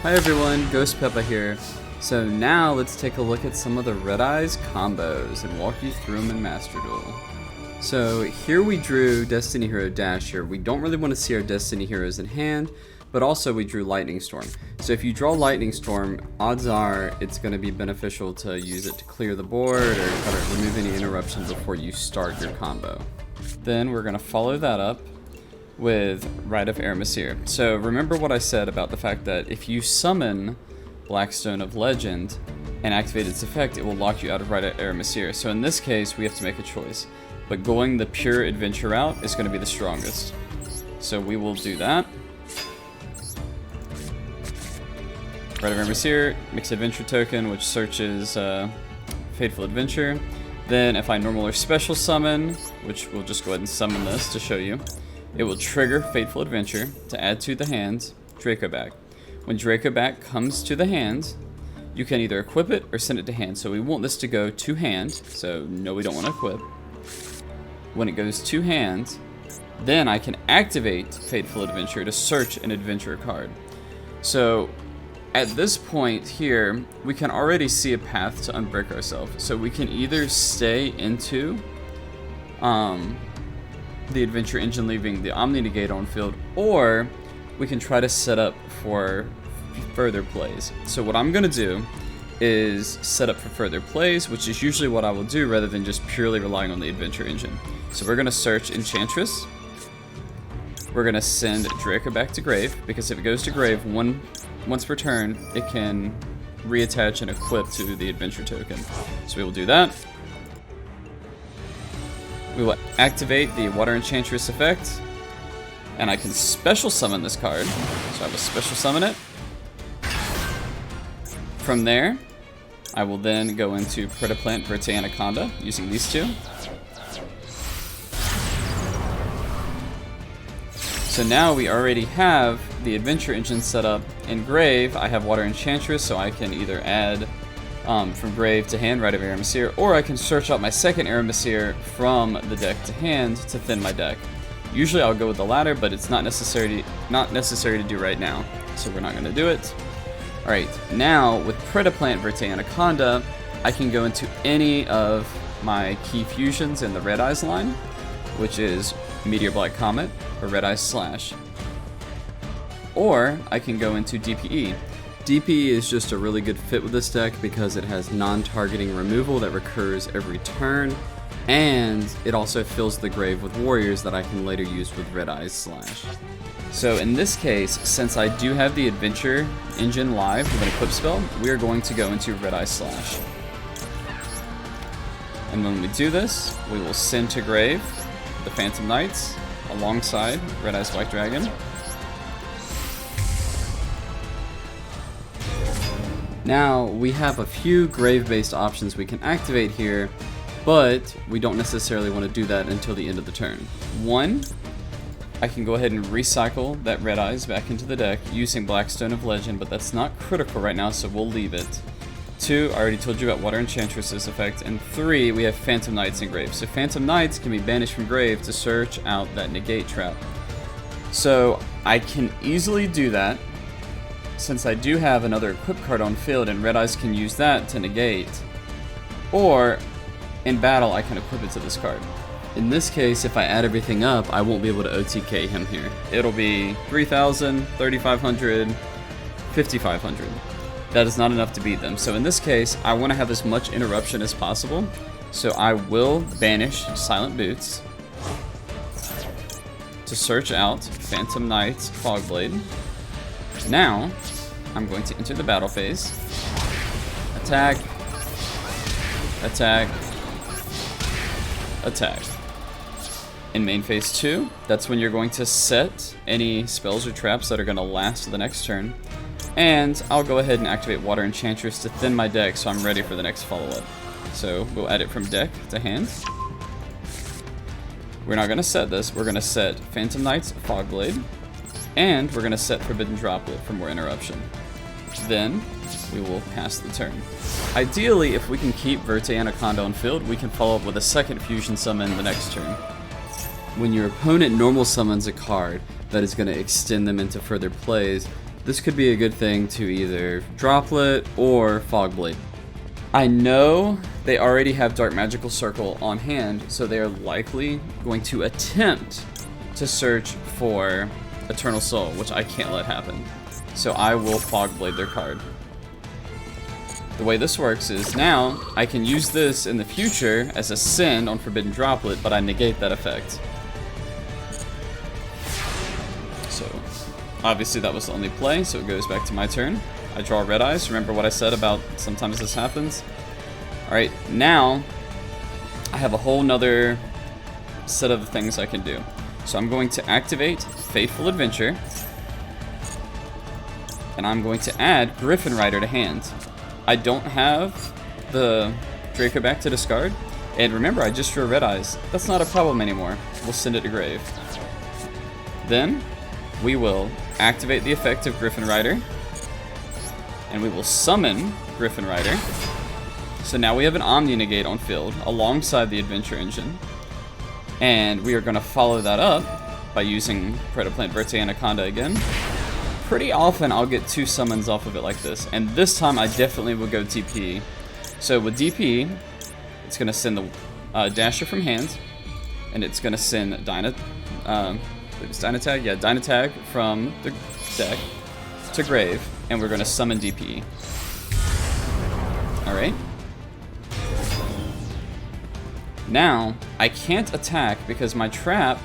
Hi everyone, Ghost Peppa here. So now let's take a look at some of the Red Eyes combos and walk you through them in Master Duel. So here we drew Destiny Hero Dash here. We don't really want to see our Destiny Heroes in hand, but also we drew Lightning Storm. So if you draw Lightning Storm, odds are it's going to be beneficial to use it to clear the board or try to remove any interruption before you start your combo. Then we're going to follow that up with Rite of Aramesir. So remember what I said about the fact that if you summon Blackstone of Legend and activate its effect, it will lock you out of Rite of Aramesir. So in this case, we have to make a choice. But going the pure adventure route is going to be the strongest. So we will do that. Rite of Aramesir, mixed adventure token, which searches Fateful Adventure. Then if I normal or special summon, which we'll just go ahead and summon this to show you, it will trigger Fateful Adventure to add to the hand Dracoback. When Dracoback comes to the hand, you can either equip it or send it to hand. So we want this to go to hand, so no, we don't want to equip. When it goes to hand, then I can activate Fateful Adventure to search an adventure card. So at this point here, we can already see a path to unbreak ourselves. So we can either stay into the adventure engine, leaving the Omni Negate on field, or we can try to set up for further plays. So what I'm going to do is set up for further plays, which is usually what I will do rather than just purely relying on the adventure engine. So we're going to search Enchantress. We're going to send Draco back to grave, because if it goes to grave once per turn, it can reattach and equip to the adventure token. So we will do that. We will activate the Water Enchantress effect, and I can special summon this card. So I will special summon it. From there, I will then go into Predaplant, Verte, Anaconda, using these two. So now we already have the adventure engine set up in grave. I have Water Enchantress, so I can either add from grave to hand, Rite of Aramesir, or I can search out my second Aramesir from the deck to hand to thin my deck. Usually I'll go with the latter, but it's not necessary to do right now, so we're not going to do it. Alright, now with Predaplant, Verte, Anaconda, I can go into any of my key fusions in the Red Eyes line, which is Meteor Black Comet or Red Eyes Slash. Or I can go into DPE. DPE is just a really good fit with this deck because it has non-targeting removal that recurs every turn, and it also fills the grave with warriors that I can later use with Red Eyes Slash. So in this case, since I do have the adventure engine live with an equip spell, we are going to go into Red Eyes Slash. And when we do this, we will send to grave the Phantom Knights alongside Red Eyes White Dragon. Now, we have a few grave-based options we can activate here, but we don't necessarily want to do that until the end of the turn. One, I can go ahead and recycle that Red Eyes back into the deck using Blackstone of Legend, but that's not critical right now, so we'll leave it. Two, I already told you about Water Enchantress's effect. And three, we have Phantom Knights in grave. So Phantom Knights can be banished from grave to search out that negate trap. So I can easily do that, since I do have another equip card on field, and Red Eyes can use that to negate. Or, in battle, I can equip it to this card. In this case, if I add everything up, I won't be able to OTK him here. It'll be 3,000, 3,500, 5,500. That is not enough to beat them. So in this case, I want to have as much interruption as possible. So I will banish Silent Boots to search out Phantom Knight's Fogblade. Now, I'm going to enter the battle phase. Attack. Attack. Attack. In main phase 2, that's when you're going to set any spells or traps that are going to last the next turn. And I'll go ahead and activate Water Enchantress to thin my deck so I'm ready for the next follow-up. So we'll add it from deck to hand. We're not going to set this. We're going to set Phantom Knight's Fogblade. And we're going to set Forbidden Droplet for more interruption. Then we will pass the turn. Ideally, if we can keep Verte Anaconda on field, we can follow up with a second fusion summon the next turn. When your opponent normal summons a card that is going to extend them into further plays, this could be a good thing to either Droplet or Fogblade. I know they already have Dark Magical Circle on hand, so they are likely going to attempt to search for Eternal Soul, which I can't let happen. So I will Fogblade their card. The way this works is now I can use this in the future as a send on Forbidden Droplet, but I negate that effect. So obviously that was the only play, so it goes back to my turn. I draw red eyes. Remember what I said about sometimes this happens? Alright, now I have a whole nother set of things I can do. So I'm going to activate Fateful Adventure, and I'm going to add Griffin Rider to hand. I don't have the Draco back to discard, and remember I just drew red eyes. That's not a problem anymore. We'll send it to grave. Then we will activate the effect of Griffin Rider, and we will summon Griffin Rider. So now we have an Omni Negate on field alongside the Adventure Engine. And we are going to follow that up by using Predaplant Verte Anaconda again. Pretty often I'll get 2 summons off of it like this. And this time I definitely will go DP. So with DP, it's going to send the Dasher from hand. And it's going to send Dynatag? Yeah, Dynatag from the deck to grave. And we're going to summon DP. Alright. Now, I can't attack because my trap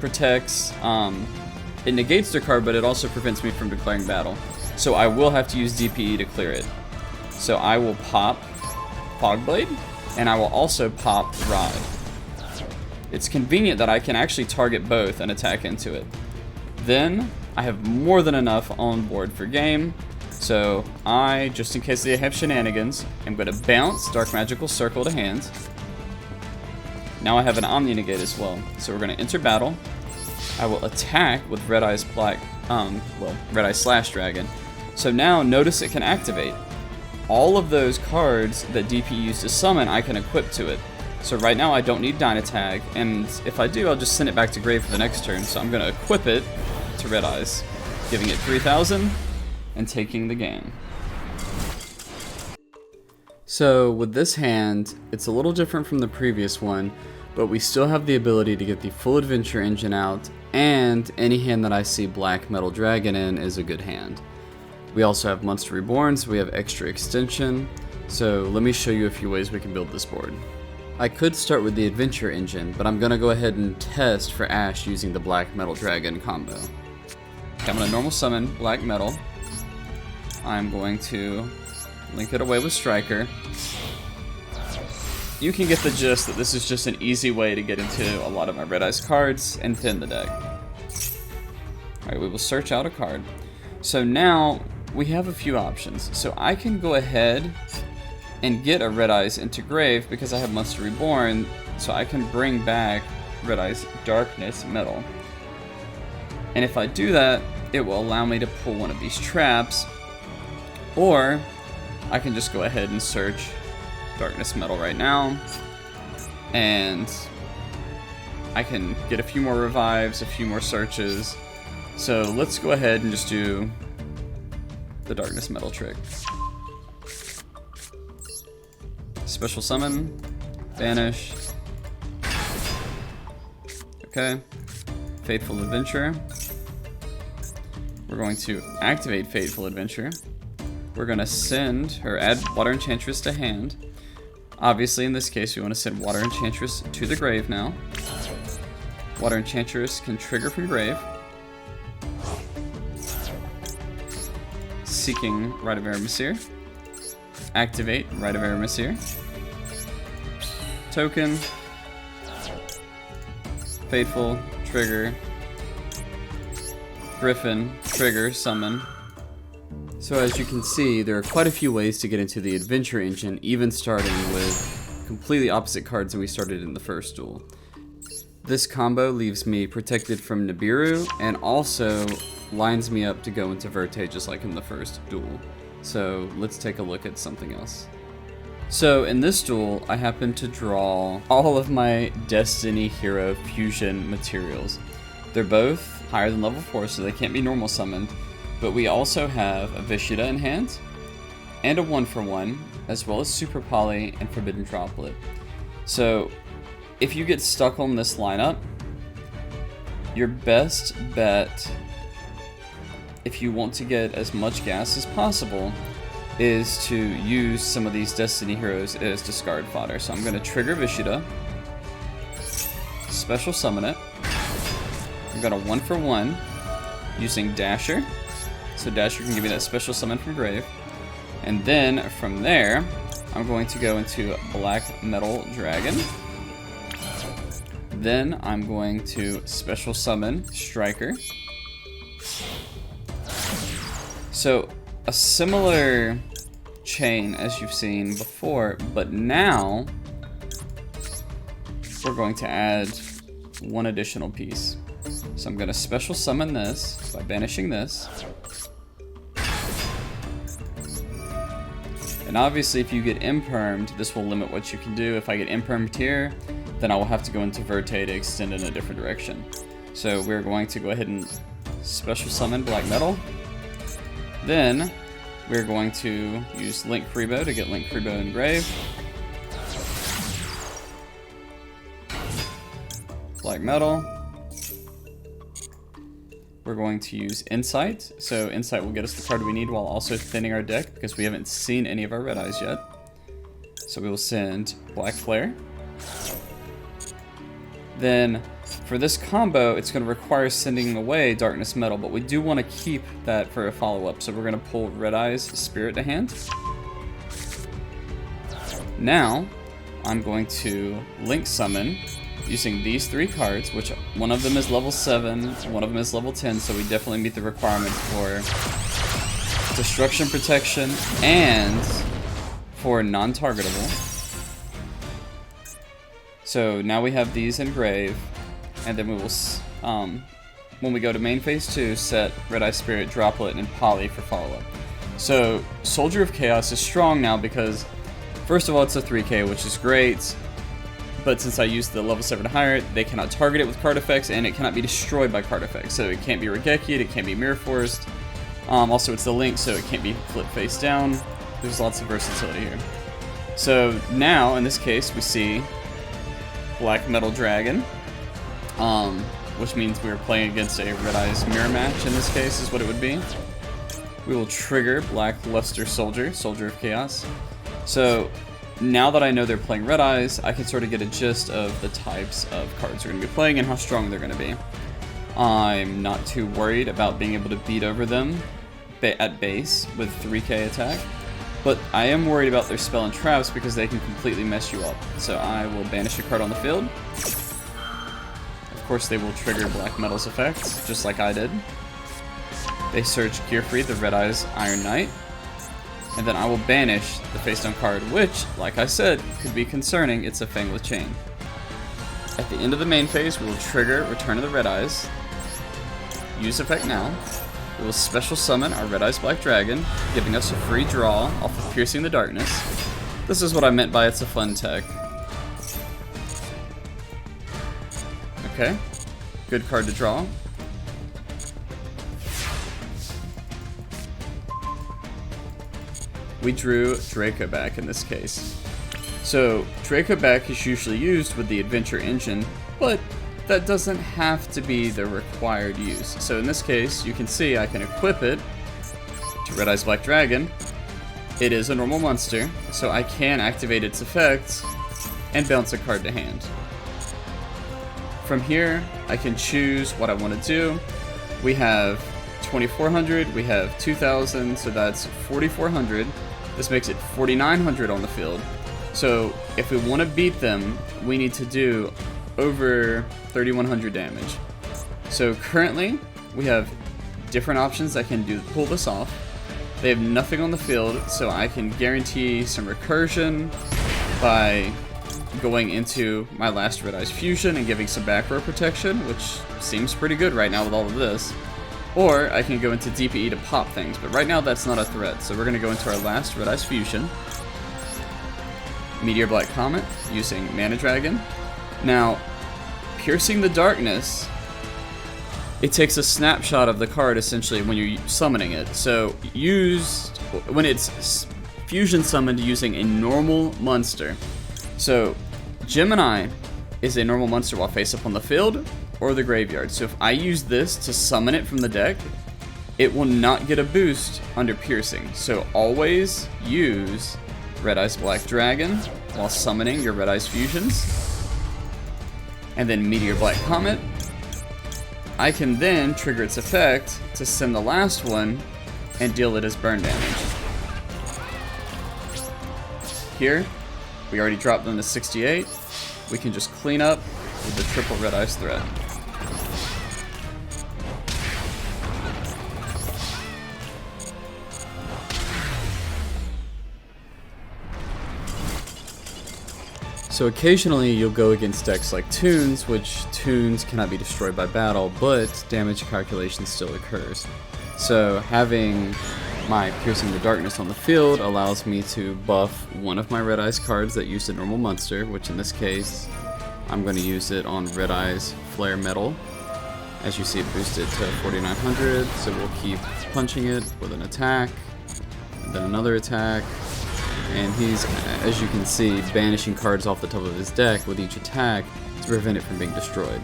protects, it negates their card, but it also prevents me from declaring battle. So I will have to use DPE to clear it. So I will pop Fogblade, and I will also pop Rod. It's convenient that I can actually target both and attack into it. Then, I have more than enough on board for game. So I, just in case they have shenanigans, I'm going to bounce Dark Magical Circle to hand. Now I have an Omni Negate as well. So we're going to enter battle. I will attack with Red Eyes Red Eyes Slash Dragon. So now notice it can activate. All of those cards that DP used to summon, I can equip to it. So right now I don't need Dynatag, and if I do, I'll just send it back to grave for the next turn. So I'm going to equip it to Red Eyes, giving it 3,000 and taking the game. So with this hand, it's a little different from the previous one, but we still have the ability to get the full Adventure Engine out, and any hand that I see Black Metal Dragon in is a good hand. We also have Monster Reborn, so we have extra extension. So let me show you a few ways we can build this board. I could start with the Adventure Engine, but I'm going to go ahead and test for Ash using the Black Metal Dragon combo. Okay, I'm going to normal summon Black Metal. I'm going to link it away with Striker. You can get the gist that this is just an easy way to get into a lot of my Red Eyes cards and thin the deck. Alright, we will search out a card. So now we have a few options. So I can go ahead and get a Red Eyes into grave because I have Monster Reborn, so I can bring back Red Eyes Darkness Metal. And if I do that, it will allow me to pull one of these traps, or I can just go ahead and search Darkness Metal right now, and I can get a few more revives, a few more searches. So let's go ahead and just do the Darkness Metal trick. Special summon, banish. Okay, Fateful Adventure. We're going to activate Fateful Adventure. We're going to send her, add Water Enchantress to hand. Obviously, in this case, we want to send Water Enchantress to the grave now. Water Enchantress can trigger from grave. Seeking Rite of Aramesir. Activate Rite of Aramesir. Token. Fateful, trigger. Griffin, trigger, summon. So as you can see, there are quite a few ways to get into the Adventure Engine, even starting with completely opposite cards than we started in the first duel. This combo leaves me protected from Nibiru, and also lines me up to go into Verte just like in the first duel. So let's take a look at something else. So in this duel, I happen to draw all of my Destiny Hero Fusion materials. They're both higher than level 4, so they can't be normal summoned. but we also have a Vishita in hand, and a 1-for-1, as well as Super Poly and Forbidden Droplet. So, if you get stuck on this lineup, your best bet, if you want to get as much gas as possible, is to use some of these Destiny heroes as discard fodder. So I'm going to trigger Vishita, special summon it. I've got a 1-for-1 using Dasher. So Dasher can give me that special summon from Grave. And then from there, I'm going to go into Black Metal Dragon. Then I'm going to special summon Striker. So a similar chain as you've seen before, but now we're going to add one additional piece. So I'm going to special summon this by banishing this. And obviously if you get impermed, this will limit what you can do. If I get impermed here, then I will have to go into Verte to extend in a different direction. So we're going to go ahead and special summon Black Metal. Then we're going to use Link Freebo to get Link Freebo in Grave. Black Metal. We're going to use Insight. So Insight will get us the card we need while also thinning our deck because we haven't seen any of our red eyes yet. So we will send Black Flare. Then for this combo, it's going to require sending away Darkness Metal, but we do want to keep that for a follow-up. So we're going to pull Red Eyes Spirit to hand. Now, I'm going to Link Summon using these 3 cards, which one of them is level 7, one of them is level 10, so we definitely meet the requirement for Destruction Protection and for non-targetable. So now we have these in Grave, and then we will, when we go to main phase 2, set Red Eye Spirit, Droplet, and Poly for follow-up. So Soldier of Chaos is strong now because, first of all, it's a 3k, which is great, but since I used the level 7 higher, they cannot target it with card effects, and it cannot be destroyed by card effects. So it can't be Regeki'd, it can't be Mirror Forced. Also, it's the Link, so it can't be flipped face down. There's lots of versatility here. So now, in this case, we see Black Metal Dragon, which means we are playing against a Red Eyes mirror match in this case is what it would be. We will trigger Black Luster Soldier, Soldier of Chaos. So now that I know they're playing Red Eyes, I can sort of get a gist of the types of cards they're going to be playing and how strong they're going to be. I'm not too worried about being able to beat over them at base with 3k attack. But I am worried about their spell and traps because they can completely mess you up. So I will banish a card on the field. Of course, they will trigger Black Metal's effects, just like I did. They search Gearfree, the Red Eyes Iron Knight. And then I will banish the face down card, which, like I said, could be concerning. It's a Fang with Chain. At the end of the main phase, we will trigger Return of the Red Eyes. Use effect now. We will special summon our Red Eyes Black Dragon, giving us a free draw off of Piercing the Darkness. This is what I meant by it's a fun tech. Okay, good card to draw. We drew Draco back in this case. So Draco back is usually used with the Adventure engine, but that doesn't have to be the required use. So in this case, you can see I can equip it to Red Eyes Black Dragon. It is a normal monster, so I can activate its effects and bounce a card to hand. From here, I can choose what I want to do. We have 2400, we have 2000, so that's 4400. This makes it 4900 on the field. So if we want to beat them, we need to do over 3100 damage. So currently, we have different options that can pull this off. They have nothing on the field, so I can guarantee some recursion by going into my last Red Eyes Fusion and giving some back row protection, which seems pretty good right now with all of this. Or I can go into DPE to pop things, but right now that's not a threat, so we're going to go into our last Red Eyes Fusion. Meteor Black Comet, using Mana Dragon. Now, Piercing the Darkness it takes a snapshot of the card essentially when you're summoning it. So when it's fusion summoned using a normal monster. So Gemini is a normal monster while face up on the field or the graveyard. So if I use this to summon it from the deck, it will not get a boost under piercing. So always use Red Eyes Black Dragon while summoning your Red Eyes fusions. And then Meteor Black Comet. I can then trigger its effect to send the last one and deal it as burn damage. Here, we already dropped them to 68. We can just clean up with the triple Red Eyes threat. So occasionally you'll go against decks like Tunes, which Tunes cannot be destroyed by battle, but damage calculation still occurs. So having my Piercing the Darkness on the field allows me to buff one of my Red Eyes cards that used a normal monster, which in this case, I'm going to use it on Red Eyes Flare Metal. As you see, it boosted to 4900, so we'll keep punching it with an attack, and then another attack. And he's, as you can see, banishing cards off the top of his deck with each attack to prevent it from being destroyed.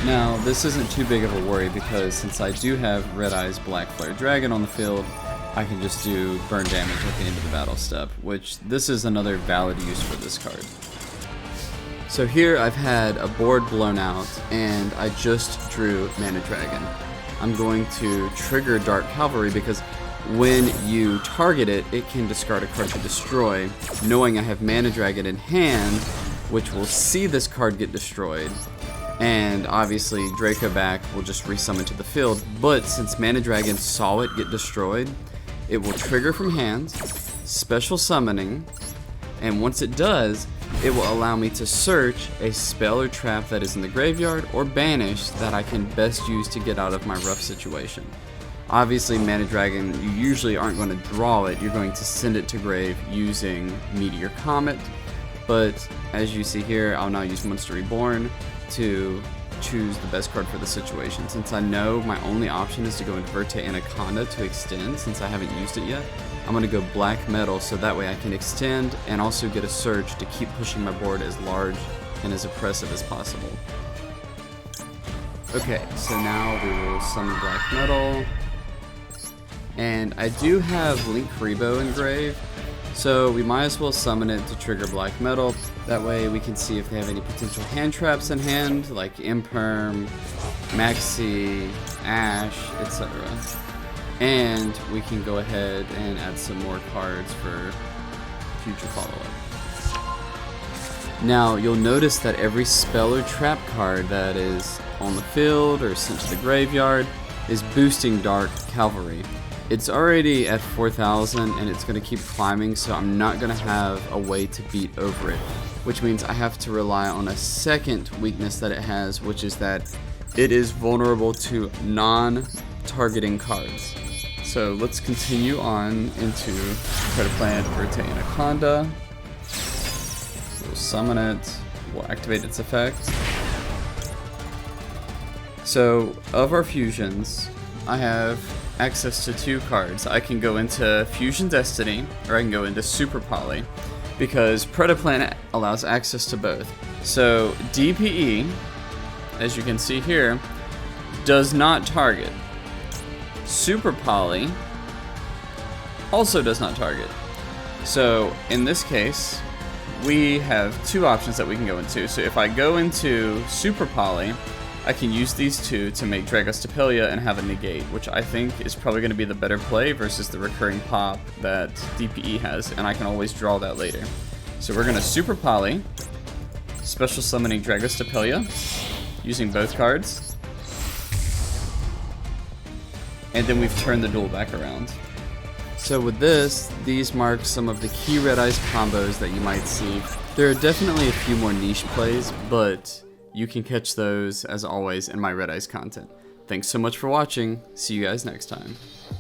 Now, this isn't too big of a worry because since I do have Red Eyes Black Flare Dragon on the field, I can just do burn damage at the end of the battle step, which this is another valid use for this card. So here I've had a board blown out and I just drew Mana Dragon. I'm going to trigger Dark Cavalry because when you target it, it can discard a card to destroy, knowing I have Mana Dragon in hand, which will see this card get destroyed. And obviously Draco back will just resummon to the field, but since Mana Dragon saw it get destroyed, it will trigger from hand, special summoning, and once it does, it will allow me to search a spell or trap that is in the graveyard or banish that I can best use to get out of my rough situation. Obviously, Mana Dragon, you usually aren't going to draw it, you're going to send it to grave using Meteor Comet, but as you see here, I'll now use Monster Reborn to choose the best card for the situation. Since I know my only option is to go into Verte Anaconda to extend, since I haven't used it yet, I'm going to go Black Metal so that way I can extend and also get a search to keep pushing my board as large and as oppressive as possible. Okay, so now we will summon Black Metal. And I do have Link Rebo in grave, so we might as well summon it to trigger Black Metal. That way we can see if they have any potential hand traps in hand, like Imperm, Maxi, Ash, etc. And we can go ahead and add some more cards for future follow-up. Now, you'll notice that every spell or trap card that is on the field or sent to the graveyard is boosting Dark Cavalry. It's already at 4,000 and it's going to keep climbing, so I'm not going to have a way to beat over it, which means I have to rely on a second weakness that it has, which is that it is vulnerable to non-targeting cards. So let's continue on into Predaplant Verte Anaconda. We'll summon it, we'll activate its effect. So, of our fusions, I have access to two cards. I can go into Fusion Destiny, or I can go into Super Poly, because Predaplant allows access to both. So DPE, as you can see here, does not target. Super Poly also does not target. So in this case, we have two options that we can go into. So if I go into Super Poly, I can use these two to make Dragostapelia and have a negate, which I think is probably going to be the better play versus the recurring pop that DPE has, and I can always draw that later. So we're going to Super Poly, special summoning Dragostapelia, using both cards, and then we've turned the duel back around. So with this, these mark some of the key Red Eyes combos that you might see. There are definitely a few more niche plays, but you can catch those, as always, in my Red Eyes content. Thanks so much for watching. See you guys next time.